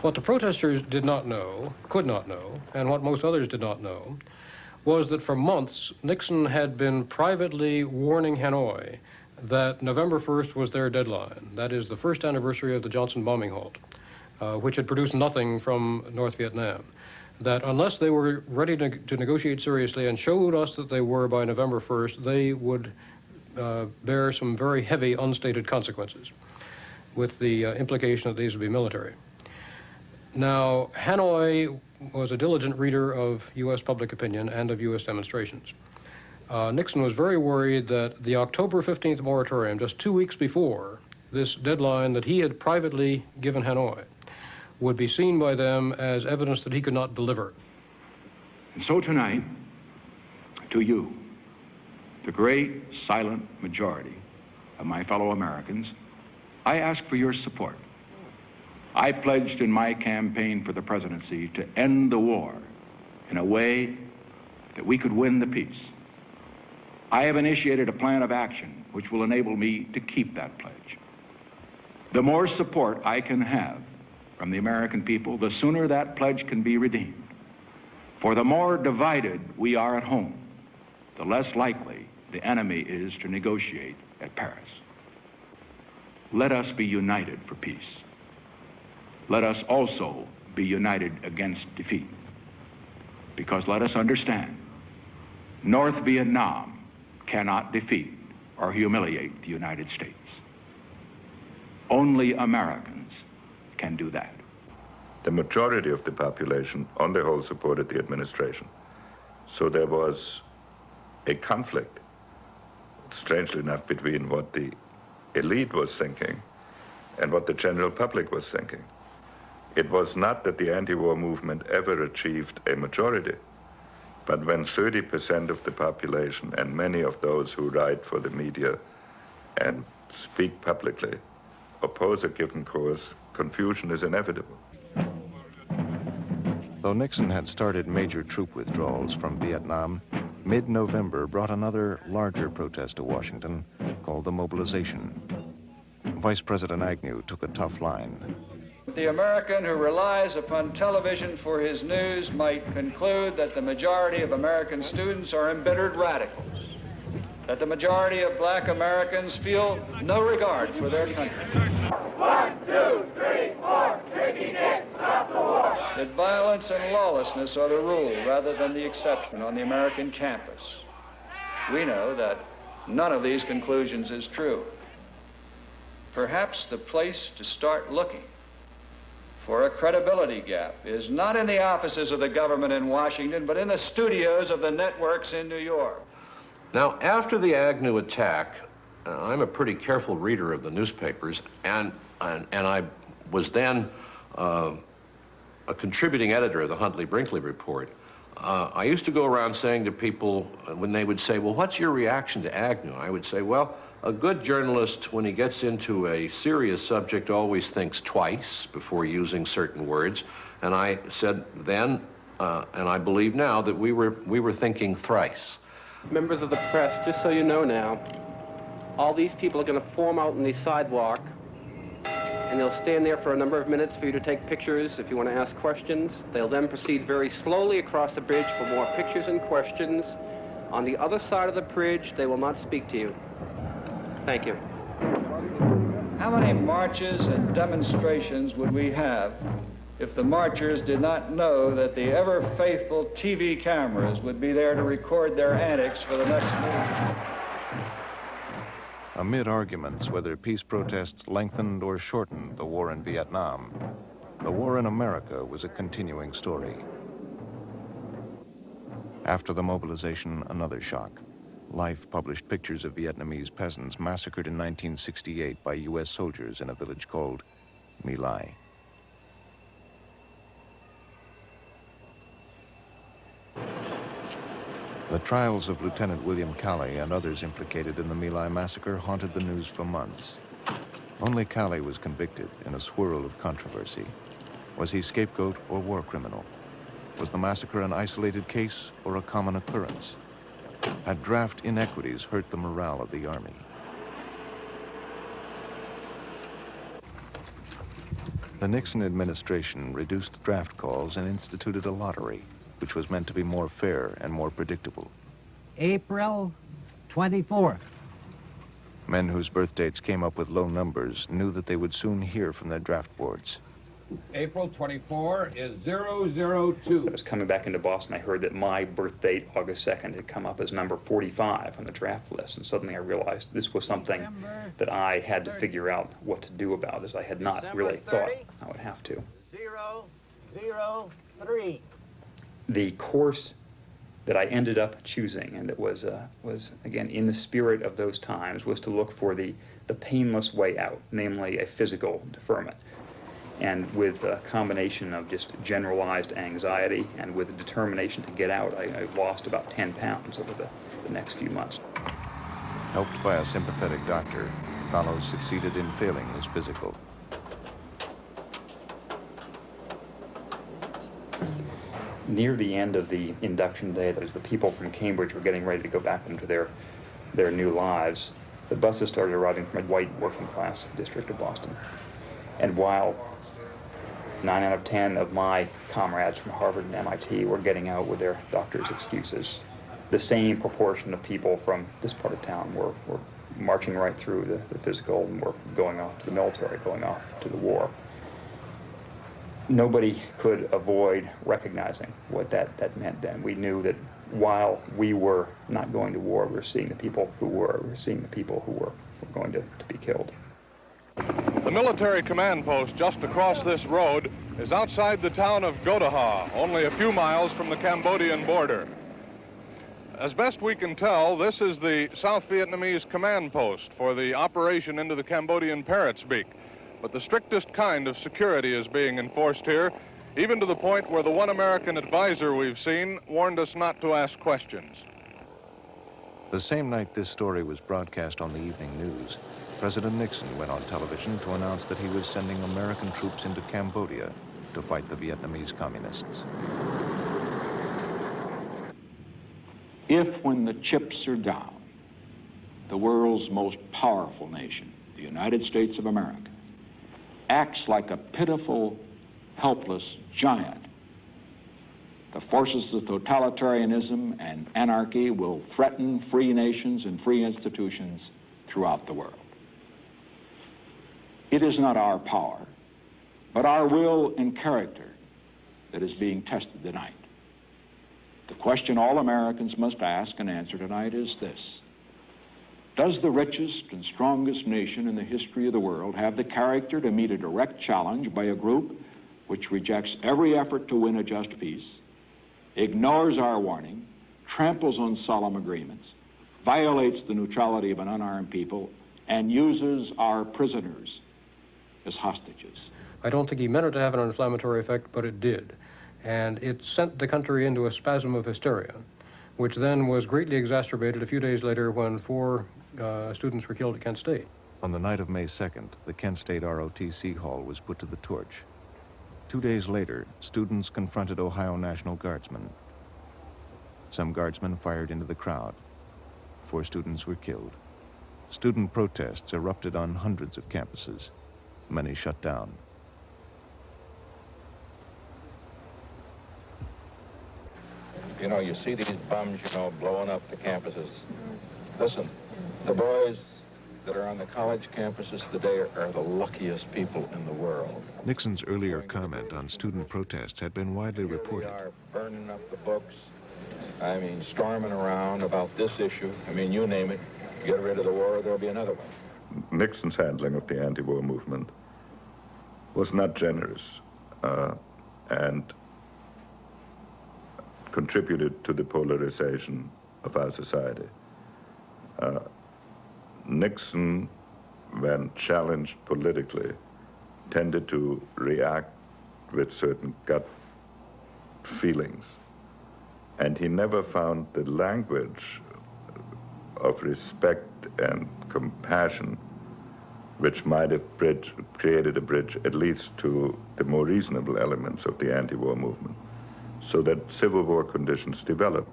What the protesters did not know, could not know, and what most others did not know, was that for months Nixon had been privately warning Hanoi that November 1st was their deadline. That is the first anniversary of the Johnson bombing halt, which had produced nothing from North Vietnam. That unless they were ready to negotiate seriously and showed us that they were by November 1st, they would bear some very heavy unstated consequences, with the implication that these would be military. Now, Hanoi was a diligent reader of U.S. public opinion and of U.S. demonstrations. Nixon was very worried that the October 15th moratorium, just 2 weeks before this deadline that he had privately given Hanoi, would be seen by them as evidence that he could not deliver. And so tonight, to you, the great silent majority of my fellow Americans, I ask for your support. I pledged in my campaign for the presidency to end the war in a way that we could win the peace. I have initiated a plan of action which will enable me to keep that pledge. The more support I can have from the American people, the sooner that pledge can be redeemed. For the more divided we are at home, the less likely the enemy is to negotiate at Paris. Let us be united for peace. Let us also be united against defeat. Because let us understand, North Vietnam cannot defeat or humiliate the United States. Only Americans can do that. The majority of the population, on the whole, supported the administration. So there was a conflict, strangely enough, between what the elite was thinking and what the general public was thinking. It was not that the anti-war movement ever achieved a majority, but when 30% of the population and many of those who write for the media and speak publicly oppose a given cause, confusion is inevitable. Though Nixon had started major troop withdrawals from Vietnam, mid-November brought another larger protest to Washington called the mobilization. Vice President Agnew took a tough line. The American who relies upon television for his news might conclude that the majority of American students are embittered radicals, that the majority of black Americans feel no regard for their country. 1, 2, 3, 4, Ricky Dick, stop the war. That violence and lawlessness are the rule rather than the exception on the American campus. We know that none of these conclusions is true. Perhaps the place to start looking for a credibility gap is not in the offices of the government in Washington, but in the studios of the networks in New York. Now, after the Agnew attack, I'm a pretty careful reader of the newspapers, and I was then a contributing editor of the Huntley-Brinkley Report. I used to go around saying to people, when they would say, well, what's your reaction to Agnew? I would say, well, a good journalist, when he gets into a serious subject, always thinks twice before using certain words. And I said then, and I believe now, that we were thinking thrice. Members of the press, just so you know now, all these people are going to form out on the sidewalk, and they'll stand there for a number of minutes for you to take pictures if you want to ask questions. They'll then proceed very slowly across the bridge for more pictures and questions. On the other side of the bridge, they will not speak to you. Thank you. How many marches and demonstrations would we have if the marchers did not know that the ever-faithful TV cameras would be there to record their antics for the next news? Amid arguments whether peace protests lengthened or shortened the war in Vietnam, the war in America was a continuing story. After the mobilization, another shock. Life published pictures of Vietnamese peasants massacred in 1968 by U.S. soldiers in a village called My Lai. The trials of Lieutenant William Calley and others implicated in the My Lai massacre haunted the news for months. Only Calley was convicted in a swirl of controversy. Was he scapegoat or war criminal? Was the massacre an isolated case or a common occurrence? Had draft inequities hurt the morale of the Army? The Nixon administration reduced draft calls and instituted a lottery, which was meant to be more fair and more predictable. April 24th. Men whose birth dates came up with low numbers knew that they would soon hear from their draft boards. April 24 is 002. I was coming back into Boston. I heard that my birth date, August 2nd, had come up as number 45 on the draft list, and suddenly I realized this was something that I had to figure out what to do about, as I had not really thought I would have to. 003. The course that I ended up choosing, and that was again in the spirit of those times, was to look for the painless way out, namely a physical deferment. And with a combination of just generalized anxiety and with a determination to get out, I lost about 10 pounds over the next few months. Helped by a sympathetic doctor, Fallows succeeded in failing his physical. Near the end of the induction day, that is, the people from Cambridge were getting ready to go back into their new lives, the buses started arriving from a white working class district of Boston. And while 9 out of 10 of my comrades from Harvard and MIT were getting out with their doctor's excuses, the same proportion of people from this part of town were marching right through the physical and were going off to the military, going off to the war. Nobody could avoid recognizing what that meant then. We knew that while we were not going to war, we were seeing the people who were. We were seeing the people who were going to be killed. The military command post just across this road is outside the town of Godaha, only a few miles from the Cambodian border. As best we can tell, this is the South Vietnamese command post for the operation into the Cambodian Parrot's Beak. But the strictest kind of security is being enforced here, even to the point where the one American advisor we've seen warned us not to ask questions. The same night this story was broadcast on the evening news, President Nixon went on television to announce that he was sending American troops into Cambodia to fight the Vietnamese communists. If, when the chips are down, the world's most powerful nation, the United States of America, acts like a pitiful, helpless giant, the forces of totalitarianism and anarchy will threaten free nations and free institutions throughout the world. It is not our power, but our will and character that is being tested tonight. The question all Americans must ask and answer tonight is this: does the richest and strongest nation in the history of the world have the character to meet a direct challenge by a group which rejects every effort to win a just peace, ignores our warning, tramples on solemn agreements, violates the neutrality of an unarmed people, and uses our prisoners as hostages? I don't think he meant it to have an inflammatory effect, but it did. And it sent the country into a spasm of hysteria, which then was greatly exacerbated a few days later when 4 students were killed at Kent State. On the night of May 2nd, the Kent State ROTC hall was put to the torch. 2 days later, students confronted Ohio National Guardsmen. Some guardsmen fired into the crowd. 4 students were killed. Student protests erupted on hundreds of campuses, many shut down. You know, you see these bums, blowing up the campuses. Listen, the boys that are on the college campuses today are the luckiest people in the world. Nixon's earlier comment on student protests had been widely reported. They are burning up the books. Storming around about this issue. You name it. Get rid of the war, there'll be another one. Nixon's handling of the anti-war movement was not generous and contributed to the polarization of our society. Nixon, when challenged politically, tended to react with certain gut feelings. And he never found the language of respect and compassion which might have created a bridge, at least to the more reasonable elements of the anti-war movement, so that civil war conditions developed.